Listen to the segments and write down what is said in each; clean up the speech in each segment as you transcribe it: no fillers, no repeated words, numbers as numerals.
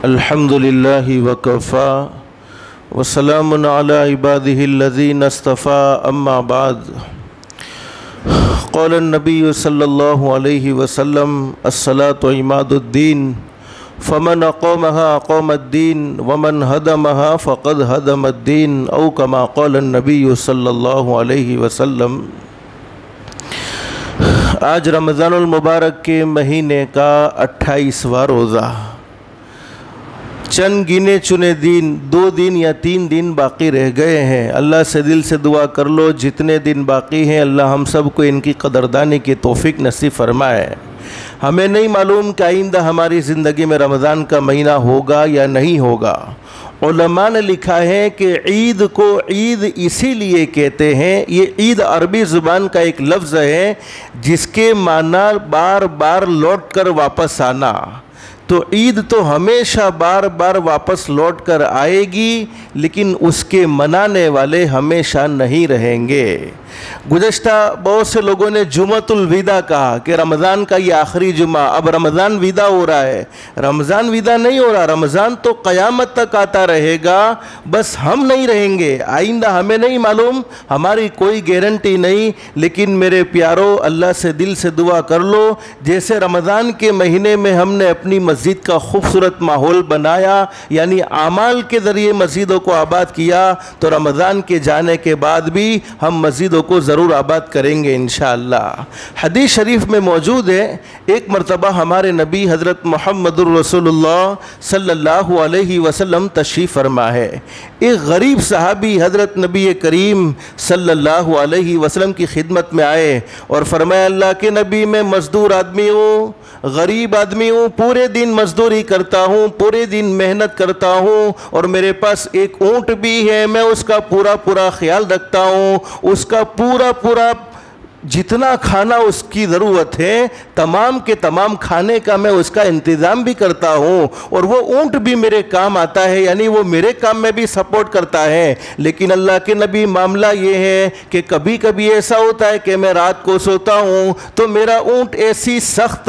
الحمدللہ وکفا وسلام علی عبادہ الذین اصطفیٰ اما بعد قال النبی صلی اللہ علیہ وسلم الصلاۃ عماد الدین فمن اقامها اقام الدین ومن هدمها فقد هدم الدین او کما قال النبی صلی اللہ علیہ وسلم۔ آج رمضان المبارک کے مہینے کا 28واں روزہ، چند گنے چنے دن، 2 دن یا 3 دن باقی رہ گئے ہیں۔ اللہ سے دل سے دعا کر لو جتنے دن باقی ہیں اللہ ہم سب کو ان کی قدردانی کی توفیق نصیب فرمائے۔ ہمیں نہیں معلوم کہ آئندہ ہماری زندگی میں رمضان کا مہینہ ہوگا یا نہیں ہوگا۔ علماء نے لکھا ہے کہ عید کو عید اسی لیے کہتے ہیں، یہ عید عربی زبان کا ایک لفظ ہے جس کے معنی بار بار لوٹ کر واپس آنا۔ تو عید تو ہمیشہ بار بار واپس لوٹ کر آئے گی، لیکن اس کے منانے والے ہمیشہ نہیں رہیں گے۔ گزشتہ بہت سے لوگوں نے جمعۃ الوداع کہا کہ رمضان کا یہ آخری جمعہ، اب رمضان وداع ہو رہا ہے۔ رمضان وداع نہیں ہو رہا، رمضان تو قیامت تک آتا رہے گا، بس ہم نہیں رہیں گے۔ آئندہ ہمیں نہیں معلوم، ہماری کوئی گارنٹی نہیں، لیکن میرے پیارو اللہ سے دل سے دعا کر لو جیسے رمضان کے مہینے میں ہم نے اپنی مسجد کا خوبصورت ماحول بنایا، یعنی اعمال کے ذریعے مسجدوں کو آباد کیا، تو رمضان کے جانے کے بعد بھی ہم مسجدوں کو ضرور آباد کریں گے انشاءاللہ۔ حدیث شریف میں موجود ہے، ایک مرتبہ ہمارے نبی حضرت محمد الرسول اللہ صلی اللہ علیہ وسلم تشریف فرما ہے۔ ایک غریب صحابی حضرت نبی کریم صلی اللہ علیہ وسلم کی خدمت میں آئے اور فرمایا اللہ کے نبی میں مزدور آدمی ہوں، غریب آدمی ہوں، پورے دن مزدوری کرتا ہوں، پورے دن محنت کرتا ہوں، اور میرے پاس ایک اونٹ بھی ہے، میں اس کا پورا خیال رکھتا ہوں، اس کا پورا جتنا کھانا اس کی ضرورت ہے تمام کے تمام کھانے کا میں اس کا انتظام بھی کرتا ہوں، اور وہ اونٹ بھی میرے کام آتا ہے، یعنی وہ میرے کام میں بھی سپورٹ کرتا ہے۔ لیکن اللہ کے نبی معاملہ یہ ہے کہ کبھی کبھی ایسا ہوتا ہے کہ میں رات کو سوتا ہوں تو میرا اونٹ ایسی سخت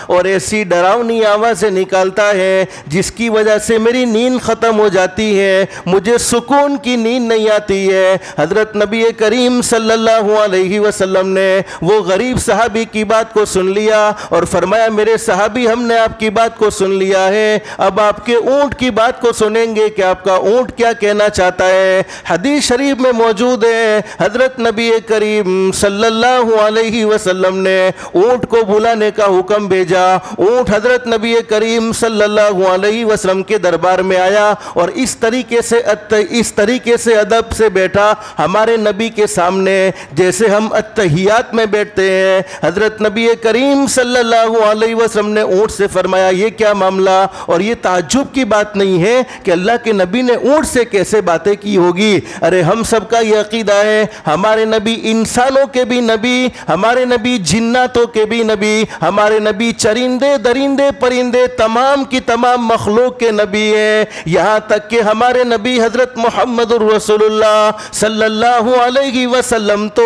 اور ایسی ڈراؤنی آوازیں نکالتا ہے جس کی وجہ سے میری نیند ختم ہو جاتی ہے، مجھے سکون کی نیند نہیں آتی ہے۔ حضرت نبی کریم صلی اللہ علیہ وسلم نے وہ غریب صحابی کی بات کو سن لیا اور فرمایا میرے صحابی ہم نے آپ کی بات کو سن لیا ہے، اب آپ کے اونٹ کی بات کو سنیں گے کہ آپ کا اونٹ کیا کہنا چاہتا ہے۔ حدیث شریف میں موجود ہے حضرت نبی کریم صلی اللہ علیہ وسلم نے اونٹ کو بلانے کا حکم بھیجا۔ اونٹ حضرت نبی کریم صلی اللہ علیہ وسلم کے دربار میں آیا اور اس طریقے سے ادب سے بیٹھا ہمارے نبی کے سامنے جیسے ہم اتحیات میں بیٹھتے ہیں۔ حضرت نبی کریم صلی اللہ علیہ وسلم نے اونٹ سے فرمایا یہ کیا معاملہ، اور یہ تعجب کی بات نہیں ہے کہ اللہ کے نبی نے اونٹ سے کیسے باتیں کی ہوگی۔ ارے ہم سب کا یہ عقیدہ ہے ہمارے نبی انسانوں کے بھی نبی، ہمارے نبی جناتوں کے بھی نبی، ہمارے نبی چرندے درندے پرندے تمام کی تمام مخلوق کے نبی ہیں، یہاں تک کہ ہمارے نبی حضرت محمد الرسول اللہ صلی اللہ علیہ وسلم تو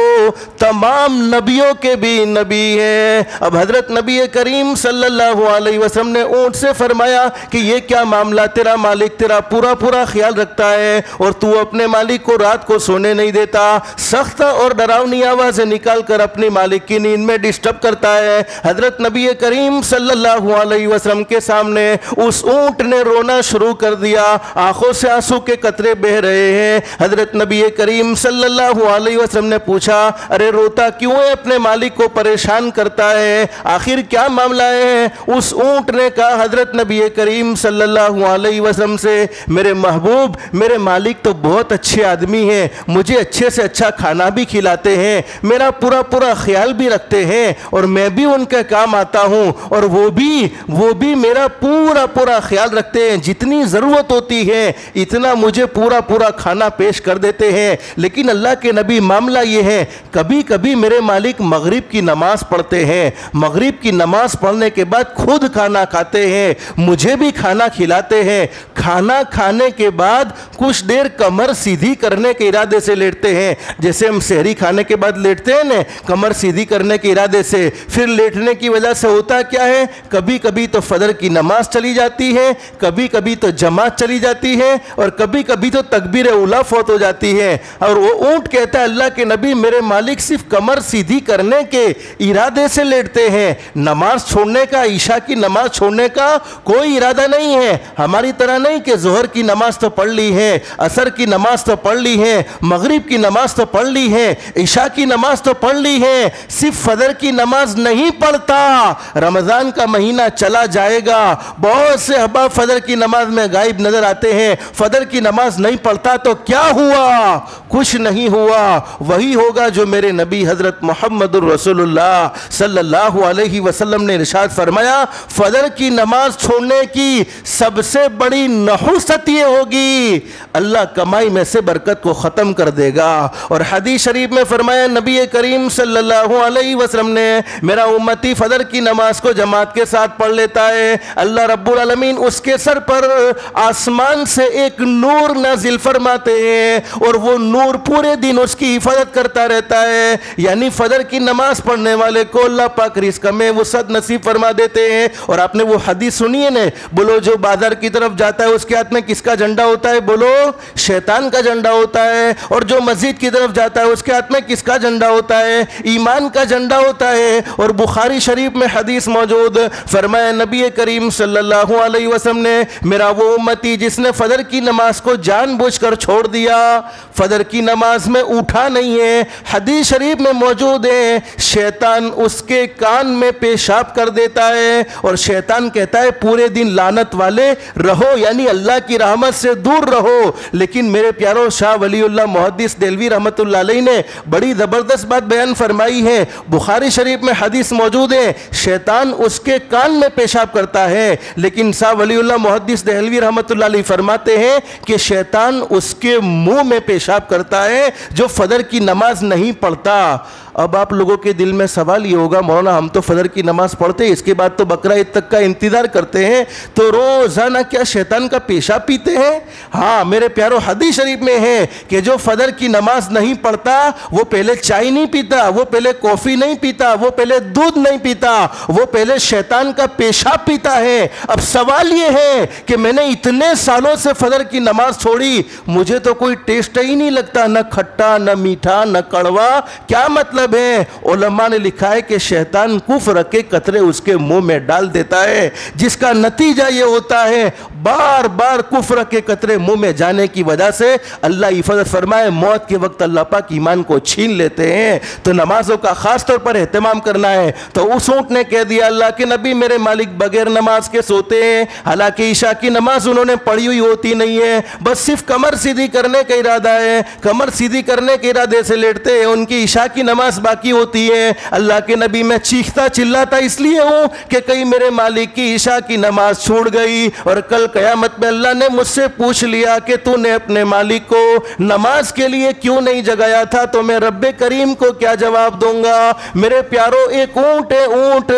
تمام نبیوں کے بھی نبی ہیں۔ اب حضرت نبی کریم صلی اللہ علیہ وسلم نے اونٹ سے فرمایا کہ یہ کیا معاملہ، تیرا مالک تیرا پورا خیال رکھتا ہے اور تو اپنے مالک کو رات کو سونے نہیں دیتا، سخت اور ڈراؤنی آوازیں نکال کر اپنے مالک کی نیند میں ڈسٹرب کرتا ہے۔ حضرت نبی کریم صلی اللہ علیہ وسلم کے سامنے اس اونٹ نے رونا شروع کر دیا، آنکھوں سے آنسو کے قطرے بہ رہے ہیں۔ حضرت نبی کریم صلی اللہ علیہ وسلم نے پوچھا ارے روتا کیوں ہے، اپنے مالک کو پریشان کرتا ہے، آخر کیا معاملہ ہے؟ اس اونٹ نے کہا حضرت نبی کریم صلی اللہ علیہ وسلم سے میرے محبوب میرے مالک تو بہت اچھے آدمی ہیں، مجھے اچھے سے اچھا کھانا بھی کھلاتے ہیں، میرا پورا خیال بھی رکھتے ہیں، اور میں بھی ان کے کام آتا ہوں، اور وہ بھی میرا پورا خیال رکھتے ہیں، جتنی ضرورت ہوتی ہے اتنا مجھے پورا کھانا پیش کر دیتے ہیں۔ لیکن اللہ کے نبی معاملہ یہ ہے کبھی میرے مالک مغرب کی نماز پڑھتے ہیں، مغرب کی نماز پڑھنے کے بعد خود کھانا کھاتے ہیں، مجھے بھی کھانا کھلاتے ہیں، کھانا کھانے کے بعد کچھ دیر کمر سیدھی کرنے کے ارادے سے لیٹتے ہیں، جیسے ہم سحری کھانے کے بعد لیٹتے ہیں نا کمر سیدھی کرنے کے ارادے سے۔ پھر لیٹنے کی وجہ سے ہوتا کیا ہے، کبھی کبھی تو فجر کی نماز چلی جاتی ہے، کبھی کبھی تو جماعت چلی جاتی ہے، اور کبھی کبھی تو تکبیر اولیٰ فوت ہو جاتی ہے، اور وہ اونٹ کہتا ہے اللہ کے نبی میرے مالک صرف کمر سیدھی کرنے کے ارادے سے لیٹتے ہیں، نماز چھوڑنے کا، عشاء کی نماز چھوڑنے کا کوئی ارادہ نہیں ہے۔ ہماری طرح نہیں کہ ظہر کی نماز تو پڑھ لی ہے، عصر کی نماز تو پڑھ لی ہے، مغرب کی نماز تو پڑھ لی ہے، عشاء کی نماز تو پڑھ لی ہے، صرف فجر کی نماز نہیں پڑھتا۔ رمضان کا مہینہ چلا جائے گا، بہت سے احباب فجر کی نماز میں غائب نظر آتے ہیں، فجر کی نماز نہیں پڑھتا تو کیا ہوا؟ کچھ نہیں ہوا۔ وہی ہوگا جو میرے نبی حضرت محمد الرسول اللہ صلی اللہ علیہ وسلم نے ارشاد فرمایا، فجر کی نماز چھوڑنے کی سب سے بڑی نحوست یہ ہوگی اللہ کمائی میں سے برکت کو ختم کر دے گا۔ اور حدیث شریف میں فرمایا نبی کریم صلی اللہ علیہ وسلم نے، میرا امتی فجر کی نماز کو جماعت کے ساتھ پڑھ لیتا ہے، اللہ رب العالمین اس کے سر پر آسمان سے ایک نور نازل فرماتے ہیں، اور وہ نور پورے دن اس کی حفاظت کرتا رہتا ہے۔ یعنی فجر کی نماز پڑھنے والے کو اللہ پاک رزق میں وسعت نصیب فرما دیتے ہیں۔ اور آپ نے وہ حدیث سنی ہے نا، بولو جو بازار کی طرف جاتا ہے اس کے ہاتھ میں کس کا جھنڈا ہوتا ہے؟ بولو شیطان کا جھنڈا ہوتا ہے۔ اور جو مسجد کی طرف جاتا ہے اس کے ہاتھ میں کس کا جھنڈا ہوتا ہے؟ ایمان کا جھنڈا ہوتا ہے۔ اور بخاری شریف میں حدیث موجود، فرمایا نبی کریم صلی اللہ علیہ وسلم نے، میرا وہ امتی جس نے فجر کی نماز کو جان بوجھ کر چھوڑ دیا، فجر کی نماز میں اٹھا نہیں ہے، حدیث شریف میں موجود ہے، شیطان اس کے کان میں پیشاب کر دیتا ہے، اور شیطان کہتا ہے پورے دن لعنت والے رہو، یعنی اللہ کی رحمت سے دور رہو۔ لیکن میرے پیارو شاہ ولی اللہ محدث دہلوی رحمت اللہ علیہ نے بڑی زبردست بات بیان فرمائی ہے، بخاری شریف میں حدیث موجود ہے، شیطان اس کے کان میں پیشاب کرتا ہے، لیکن شاہ ولی اللہ محدث دہلوی رحمت اللہ علیہ فرماتے ہیں کہ شیطان اس کے منہ میں پیشاب کرتا ہے جو فجر کی نماز نہیں پڑھتا۔ اب آپ لوگوں کے دل میں سوال یہ ہوگا، مولانا ہم تو فجر کی نماز پڑھتے ہیں، اس کے بعد تو بقرہ عید تک کا انتظار کرتے ہیں، تو روزانہ کیا شیطان کا پیشاب پیتے ہیں؟ ہاں میرے پیارو، حدیث شریف میں ہے کہ جو فجر کی نماز نہیں پڑھتا وہ پہلے چائے نہیں پیتا، وہ پہلے کافی نہیں پیتا، وہ پہلے دودھ نہیں پیتا، وہ پہلے شیطان کا پیشاب پیتا ہے۔ اب سوال یہ ہے کہ میں نے اتنے سالوں سے فجر کی نماز چھوڑی، مجھے تو کوئی ٹیسٹ ہی نہیں لگتا، نہ کھٹا نہ میٹھا نہ کڑوا، کیا مطلب ہے؟ علماء نے لکھا ہے کہ شیطان کفر کے قطرے اس کے منہ میں ڈال دیتا ہے، جس کا نتیجہ یہ ہوتا ہے بار بار کفر کے قطرے منہ میں جانے کی وجہ سے اللہ حفاظت فرمائے موت کے وقت اللہ پاک ایمان کو چھین لیتے ہیں۔ تو نمازوں کا خاص طور پر اہتمام کرنا ہے۔ تو اس اونٹ نے کہہ دیا اللہ کے نبی میرے مالک بغیر نماز کے سوتے ہیں، حالانکہ عشاء کی نماز انہوں نے پڑھی ہوئی ہوتی نہیں ہے، بس صرف کمر سیدھی کرنے کا ارادہ ہے، کمر سیدھی کرنے کے ارادے سے لیٹتے ہیں، ان کی عشاء کی نماز باقی ہوتی ہے۔ اللہ کے نبی میں چیختا چلاتا اس لیے ہوں کہ کہیں میرے مالک کی عشاء کی نماز چھوڑ گئی، اور کل قیامت میں اللہ نے مجھ سے پوچھ لیا کہ تو نے اپنے مالک کو نماز کے لیے کیوں نہیں جگایا تھا، تو میں رب کریم کو کیا جواب دوں گا؟ میرے پیارو، ایک اونٹ ہے، اونٹ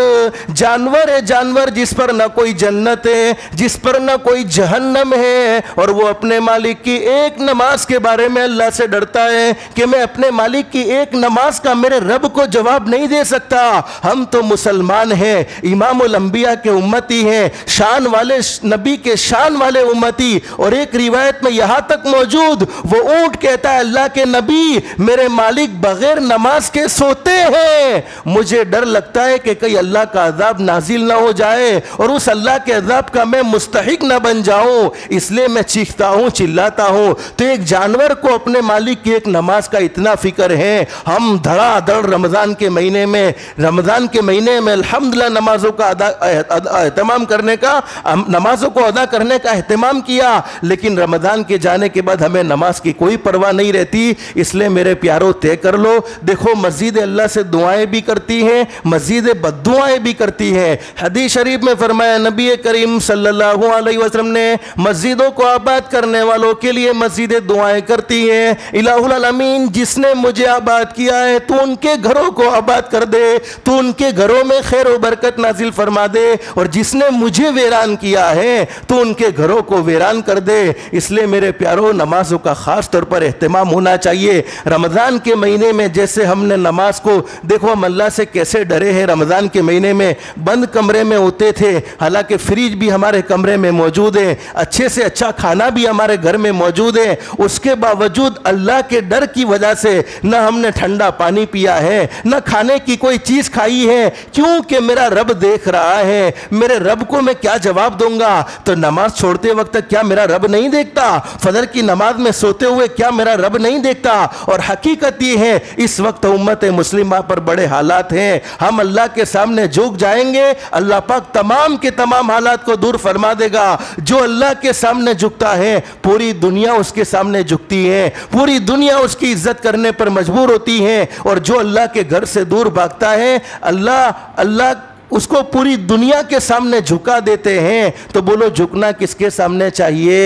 جانور ہے، جانور جس پر نہ کوئی جنت ہے، جس پر نہ کوئی جہنم ہے، اور وہ اپنے مالک کی ایک نماز کے بارے میں اللہ سے ڈرتا ہے کہ میں اپنے مالک کی ایک نماز کا میرے رب کو جواب نہیں دے سکتا۔ ہم تو مسلمان ہیں، امام الانبیاء کے امتی ہیں، شان والے نبی کے شان والے امتی، اور ایک روایت میں یہاں تک موجود وہ اونٹ کہتا ہے اللہ کے نبی میرے مالک بغیر نماز کے سوتے ہیں، مجھے ڈر لگتا ہے کہ کہیں اللہ کا عذاب نازل نہ ہو جائے اور اس اللہ کے عذاب کا میں مستحق نہ بن جاؤں، اس لیے میں چیختا ہوں چلاتا ہوں۔ تو ایک جانور کو اپنے مالک کی ایک نماز کا اتنا فکر ہے، ہم دھڑا دھڑ رمضان کے مہینے میں الحمدللہ نمازوں کا اہتمام کرنے کا، نمازوں کو ادا کرنے کا اہتمام کیا، لیکن رمضان کے جانے کے بعد ہمیں نماز کی کوئی پرواہ نہیں رہتی۔ اس لیے میرے پیاروں طے کر لو، دیکھو مسجد اللہ سے دعائیں بھی کرتی ہیں، مسجد بد دعائیں بھی کرتی ہیں۔ حدیث شریف میں فرمایا نبی کریم صلی اللہ علیہ وسلم نے مسجدوں کو آباد کرنے والوں کے لیے مسجدیں دعائیں کرتی ہیں، الہ العالمین جس نے مجھے آباد کیا ہے تو ان کے گھروں کو آباد کر دے، تو ان کے گھروں میں خیر و برکت نازل فرما دے، اور جس نے مجھے ویران کیا ہے تو ان کے گھروں کو ویران کر دے۔ اس لیے میرے پیاروں، نمازوں کا خاص طور پر اہتمام ہونا چاہیے۔ رمضان کے مہینے میں جیسے ہم نے نماز کو، دیکھو ہم اللہ سے کیسے ڈرے ہیں، رمضان کے مہینے میں بند کمرے میں ہوتے تھے، حالانکہ فریج بھی ہمارے کمرے میں موجود ہے، اچھے سے اچھا کھانا بھی ہمارے گھر میں موجود ہے، اس کے باوجود اللہ کے ڈر کی وجہ سے نہ ہم نے ٹھنڈا پانی پیا ہے، نہ کھانے کی کوئی چیز کھائی ہے، کیونکہ میرا رب دیکھ رہا ہے، میرے رب کو میں کیا جواب دوں گا؟ تو نماز چھوڑتے وقت کیا میرا رب نہیں دیکھتا؟ فجر کی نماز میں سوتے ہوئے کیا میرا رب نہیں دیکھتا؟ اور حقیقت یہ ہے اس وقت امت مسلمہ پر بڑے حالات ہیں، ہم اللہ کے سامنے جھک جائیں گے، اللہ پاک تمام کے تمام حالات کو دور فرما دے گا۔ جو اللہ کے سامنے جھکتا ہے پوری دنیا اس کے سامنے جھکتی ہے، پوری دنیا اس کی عزت کرنے پر مجبور ہوتی ہے، اور جو اللہ کے گھر سے دور بھاگتا ہے اللہ اس کو پوری دنیا کے سامنے جھکا دیتے ہیں۔ تو بولو جھکنا کس کے سامنے چاہیے؟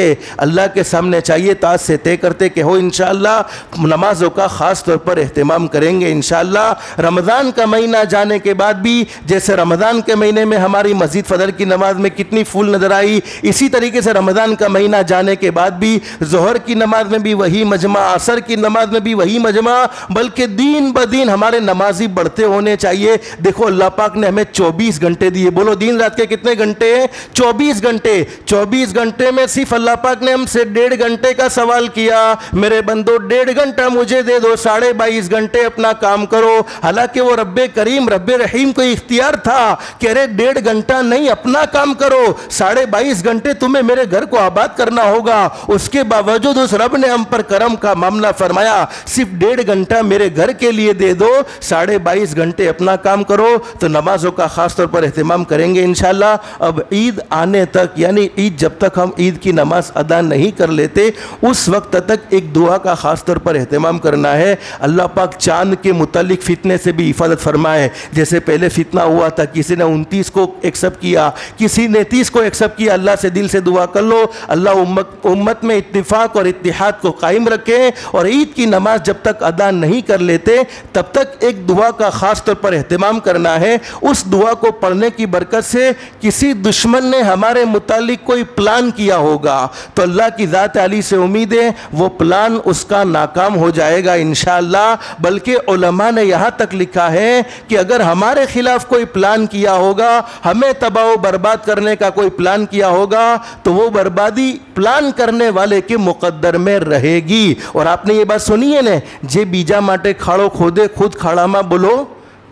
اللہ کے سامنے چاہیے۔ تاج سے طے کرتے کہ ہو انشاءاللہ نمازوں کا خاص طور پر اہتمام کریں گے انشاءاللہ۔ رمضان کا مہینہ جانے کے بعد بھی جیسے رمضان کے مہینے میں ہماری مسجد فجر کی نماز میں کتنی پھول نظر آئی، اسی طریقے سے رمضان کا مہینہ جانے کے بعد بھی ظہر کی نماز میں بھی وہی مجمع، عصر کی نماز میں بھی وہی مجمع، بلکہ دین بدین ہمارے نمازی بڑھتے ہونے چاہیے۔ دیکھو اللہ پاک نے ہمیں 24 گھنٹے دیے، بولو دین رات کے کتنے گھنٹے ہیں؟ 24 گھنٹے۔ 24 گھنٹے میں صرف اللہ پاک نے ہم سے 1.5 گھنٹے کا سوال کیا، میرے بندو 1.5 گھنٹہ مجھے دے دو، 22.5 گھنٹے اپنا کام کرو۔ حالانکہ وہ رب کریم رب رحیم کو اختیار تھا کہ ارے 1.5 گھنٹہ نہیں اپنا کام کرو، 22.5 گھنٹے تمہیں میرے گھر کو آباد کرنا ہوگا۔ اس کے باوجود اس رب نے ہم پر کرم کا معاملہ فرمایا، صرف 1.5 گھنٹہ میرے گھر کے لیے دے دو، 22.5 گھنٹے اپنا کام کرو۔ تو نمازوں کا خاص طور پر اہتمام کریں گے انشاءاللہ۔ اب عید آنے تک، یعنی عید جب تک ہم عید کی نماز ادا نہیں کر لیتے اس وقت تک ایک دعا کا خاص طور پر اہتمام کرنا ہے۔ اللہ پاک چاند کے متعلق فتنے سے بھی حفاظت فرمائے۔ جیسے پہلے فتنہ ہوا تھا، کسی نے 29 کو ایکسپٹ کیا، کسی نے 30 کو ایکسپٹ کیا، اللہ سے دل سے دعا کر لو اللہ امت میں اتفاق اور اتحاد کو قائم رکھے، اور عید کی نماز جب تک ادا نہیں کر لیتے تب تک ایک دعا کا خاص طور پر اہتمام کرنا ہے۔ اس دعا کو پڑھنے کی برکت سے کسی دشمن نے ہمارے متعلق کوئی پلان کیا ہوگا تو اللہ کی ذات علی سے امید ہے وہ پلان اس کا ناکام ہو جائے گا انشاءاللہ۔ بلکہ علماء نے یہاں تک لکھا ہے کہ اگر ہمارے خلاف کوئی پلان کیا ہوگا، ہمیں تباہ و برباد کرنے کا کوئی پلان کیا ہوگا، تو وہ بربادی پلان کرنے والے کے مقدر میں رہے گی۔ اور آپ نے یہ بات سنی ہے نا، جے بیجا ماٹے کھاڑو کھودے خود کھاڑا ماں بولو،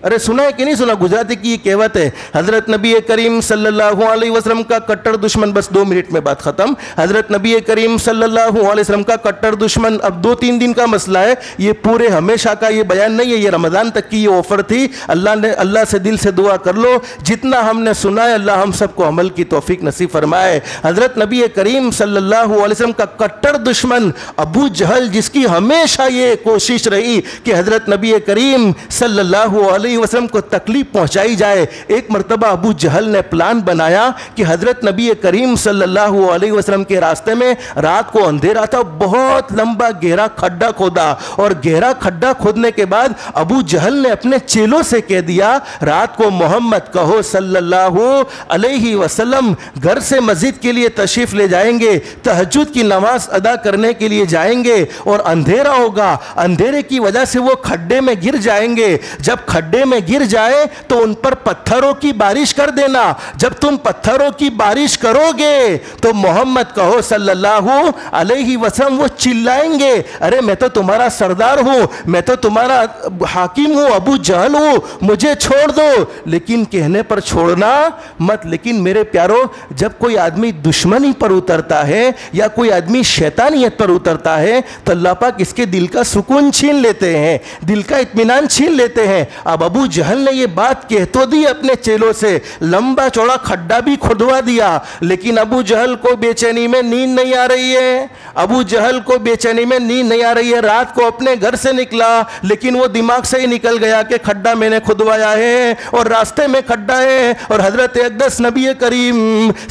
ارے سنا ہے کہ نہیں سنا؟ گجراتی کی یہ کہوت ہے۔ حضرت نبی کریم صلی اللہ علیہ وسلم کا کٹر دشمن، بس 2 منٹ میں بات ختم، حضرت نبی کریم صلی اللہ علیہ وسلم کا کٹر دشمن، اب 2-3 دن کا مسئلہ ہے، یہ پورے ہمیشہ کا یہ بیان نہیں ہے، یہ رمضان تک کی یہ آفر تھی۔ اللہ سے دل سے دعا کر لو، جتنا ہم نے سنا ہے اللہ ہم سب کو عمل کی توفیق نصیب فرمائے۔ حضرت نبی کریم صلی اللہ علیہ وسلم کا کٹر دشمن ابو جہل، جس کی ہمیشہ یہ کوشش رہی کہ حضرت نبی کریم صلی اللہ علیہ وسلم کو تکلیف پہنچائی جائے، ایک مرتبہ ابو جہل نے پلان بنایا کہ حضرت نبی کریم صلی اللہ علیہ وسلم کے راستے میں رات کو اندھیرا تھا، بہت لمبا گہرا کھڈا کھودا، اور گہرا کھڈا کھودنے کے بعد ابو جہل نے اپنے چیلوں سے کہہ دیا رات کو محمد کہو صلی اللہ علیہ وسلم گھر سے مسجد کے لیے تشریف لے جائیں گے، تہجد کی نماز ادا کرنے کے لیے جائیں گے، اور اندھیرا ہوگا، اندھیرے کی وجہ سے وہ کھڈے میں گر جائیں گے، جب کھڈے میں گر جائے تو ان پر پتھروں کی بارش کر دینا، جب تم پتھروں کی بارش کرو گے تو محمد کہو صلی اللہ علیہ وسلم وہ چلائیں گے ارے میں تو تمہارا سردار ہوں، میں تو تمہارا حاکم ہوں، ابو جہل ہوں، مجھے چھوڑ دو۔ لیکن کہنے پر چھوڑنا مت۔ لیکن میرے پیارو، جب کوئی آدمی دشمنی پر اترتا ہے یا کوئی آدمی شیطانیت پر اترتا ہے تو اللہ پاک اس کے دل کا سکون چھین لیتے ہیں، دل کا اطمینان چھین لیتے ہیں۔ اب ابو جہل نے یہ بات کہہ تو دی اپنے چیلوں سے، لمبا چوڑا کھڈا بھی کھدوا دیا، لیکن ابو جہل کو بے چینی میں نیند نہیں آ رہی ہے، ابو جہل کو بے چینی میں نیند نہیں آ رہی ہے۔ رات کو اپنے گھر سے نکلا، لیکن وہ دماغ سے ہی نکل گیا کہ کھڈا میں نے کھدوایا ہے اور راستے میں کھڈا ہے، اور حضرت اقدس نبی کریم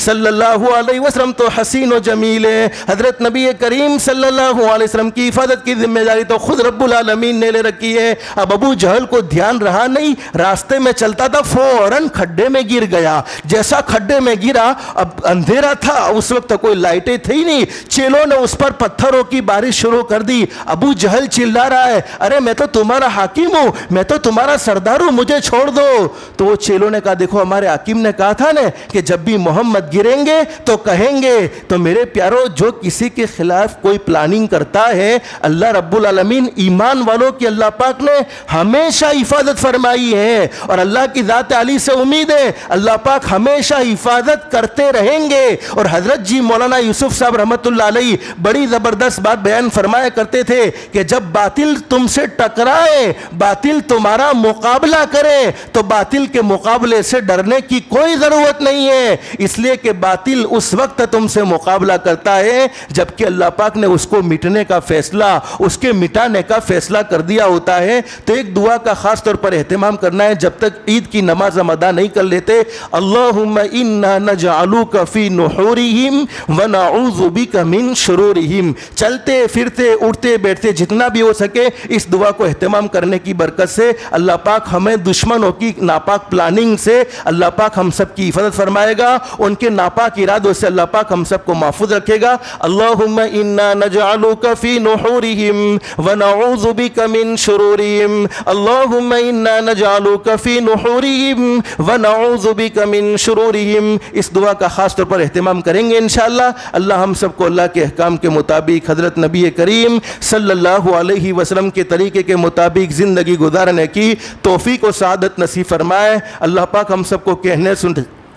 صلی اللہ علیہ وسلم تو حسین و جمیل ہے، حضرت نبی کریم صلی اللہ علیہ وسلم کی حفاظت کی ذمہ داری تو خود رب العالمین نے لے رکھی ہے۔ اب ابو جہل کو دھیان رہا نہیں، راستے میں چلتا تھا، فوراً کھڈے میں گر گیا۔ جیسا کھڈے میں گرا، اب اندھیرا تھا، اس وقت کوئی لائٹیں تھی نہیں، چیلوں نے اس پر پتھروں کی بارش شروع کر دی۔ ابو جہل چلا رہا ہے، ارے میں تو تمہارا حاکم ہوں، میں تو تمہارا سردار ہوں، مجھے چھوڑ دو۔ تو وہ چیلوں نے کہا دیکھو ہمارے حاکم نے کہا تھا نا کہ جب بھی محمد گریں گے تو کہیں گے۔ تو میرے پیارو، جو کسی کے خلاف کوئی پلاننگ کرتا ہے، اللہ رب العالمین ایمان والوں کی اللہ پاک نے ہمیشہ حفاظت فرمائی ہے، اور اللہ کی ذات علی سے امید ہے اللہ پاک ہمیشہ حفاظت کرتے رہیں گے۔ اور حضرت جی مولانا یوسف صاحب رحمت اللہ علیہ بڑی زبردست بات بیان فرمایا کرتے تھے کہ جب باطل تم سے ٹکرائے، باطل تمہارا مقابلہ کرے، تو باطل کے مقابلے سے ڈرنے کی کوئی ضرورت نہیں ہے، اس لیے کہ باطل اس وقت تم سے مقابلہ کرتا ہے جبکہ اللہ پاک نے اس کو مٹنے کا فیصلہ، اس کے مٹانے کا فیصلہ کر دیا ہوتا ہے۔ تو ایک دعا کا خاص طور پر اہتمام کرنا ہے، جب تک عید کی نماز ہم ادا نہیں کر لیتے، اللہم انا نجعلک فی نحورہم ونعوذ بک من شرورہم، چلتے پھرتے اٹھتے بیٹھتے جتنا بھی ہو سکے اس دعا کو اہتمام کرنے کی برکت سے اللہ پاک ہمیں دشمنوں کی ناپاک پلاننگ سے اللہ پاک ہم سب کی حفاظت فرمائے گا، ان کے ناپاک ارادوں سے اللہ پاک ہم سب کو محفوظ رکھے گا۔ اللہم انا نجعلک فی نحورہم ونعوذ بک من شرورہم، اللہم انا نجعلک فی نحورہم ونعوذ بک من شرورہم۔ اس دعا کا خاص طور پر اہتمام کریں گے انشاءاللہ۔ اللہ ہم سب کو اللہ کے احکام کے مطابق حضرت نبی کریم صلی اللہ علیہ وسلم کے طریقے کے مطابق زندگی گزارنے کی توفیق و سعادت نصیب فرمائے۔ اللہ پاک ہم سب کو کہنے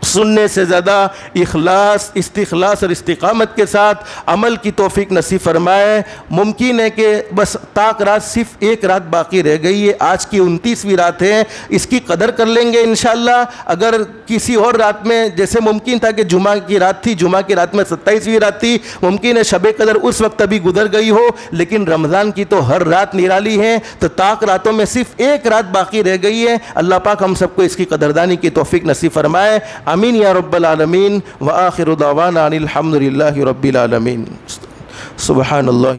سننے سے زیادہ اخلاص، استخلاص اور استقامت کے ساتھ عمل کی توفیق نصیب فرمائے۔ ممکن ہے کہ بس طاق رات صرف ایک رات باقی رہ گئی ہے، آج کی 29ویں رات ہے، اس کی قدر کر لیں گے انشاءاللہ۔ اگر کسی اور رات میں جیسے ممکن تھا کہ جمعہ کی رات تھی، جمعہ کی رات میں 27ویں رات تھی، ممکن ہے شب قدر اس وقت ابھی گزر گئی ہو، لیکن رمضان کی تو ہر رات نرالی ہے، تو طاق راتوں میں صرف ایک رات باقی رہ گئی ہے۔ اللہ پاک ہم سب کو اس کی قدردانی کی توفیق نصیب فرمائے، آمین یا رب العالمین۔ وآخر دعوانا ان الحمد للہ رب العالمین۔ سبحان اللہ۔